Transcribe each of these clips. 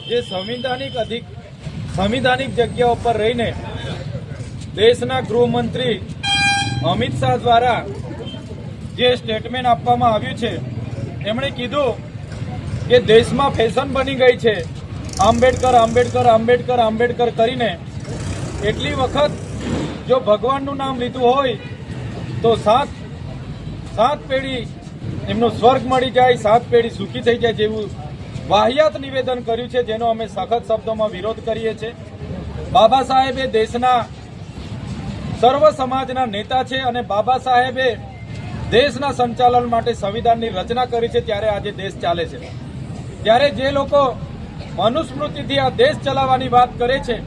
જે સંવિધાનિક જગ્યાઓ પર રહીને દેશના ગૃહમંત્રી અમિત શાહ દ્વારા જે સ્ટેટમેન્ટ આપવામાં આવ્યું છે, તેમણે કીધું કે દેશમાં ફેશન બની ગઈ છે આંબેડકર આંબેડકર આંબેડકર આંબેડકર કરીને એટલી વખત જો ભગવાનનું નામ લીધું હોય તો સાત પેઢી એમનો સ્વર્ગ મળી જાય, 7 પેઢી સુખી થઈ જાય જેવું વાહિયાત નિવેદન કર્યું છે, જેનો અમે સખત શબ્દોમાં વિરોધ કરીએ છીએ। બાબા સાહેબે દેશના સર્વ સમાજના નેતા છે અને બાબા સાહેબે દેશના સંચાલન માટે સંવિધાનની રચના કરી છે। ત્યારે આજે દેશ ચાલે છે, ત્યારે જે લોકો મનુસ્મૃતિથી આ દેશ ચલાવવાની વાત કરે છે,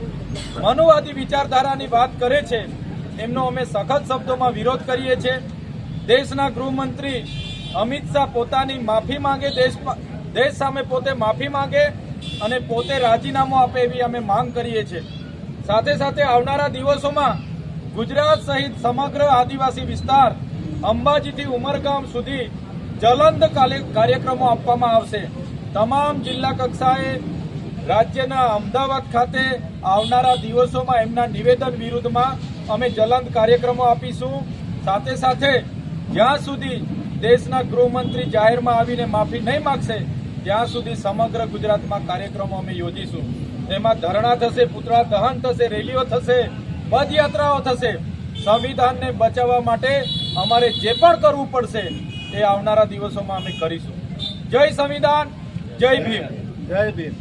મનુવાદી વિચારધારાની વાત કરે છે, એમનો અમે સખત શબ્દોમાં વિરોધ કરીએ છીએ। દેશના ગૃહમંત્રી અમિત શાહ પોતાની માફી માંગે, દેશ સામે પોતે માફી માંગે અને પોતે રાજીનામું આપે એવી અમે માંગ કરીએ છીએ। સાથે સાથે આવનારા દિવસોમાં ગુજરાત સહિત સમગ્ર આદિવાસી વિસ્તાર અંબાજીથી ઉમરગામ સુધી જ્વલંત કાર્યક્રમો આપવામાં આવશે। તમામ જિલ્લા કક્ષાએ રાજ્યના અમદાવાદ ખાતે આવનારા દિવસોમાં એમના નિવેદન વિરુદ્ધમાં અમે જ્વલંત કાર્યક્રમો આપીશું। સાથે સાથે જ્યાં સુધી દેશના ગૃહમંત્રી જાહેરમાં આવીને માફી નહીં માગશે ત્યાં સુધી સમગ્ર ગુજરાતમાં કાર્યક્રમો અમે યોજીશું। તેમાં ધરણા થશે, પુતળા દહન થશે, રેલીઓ થશે, પદયાત્રાઓ થશે। સંવિધાનને બચાવવા માટે અમારે જે પણ કરવું પડશે એ આવનારા દિવસોમાં અમે કરીશું। જય સંવિધાન, જય ભીમ, જય ભીમ।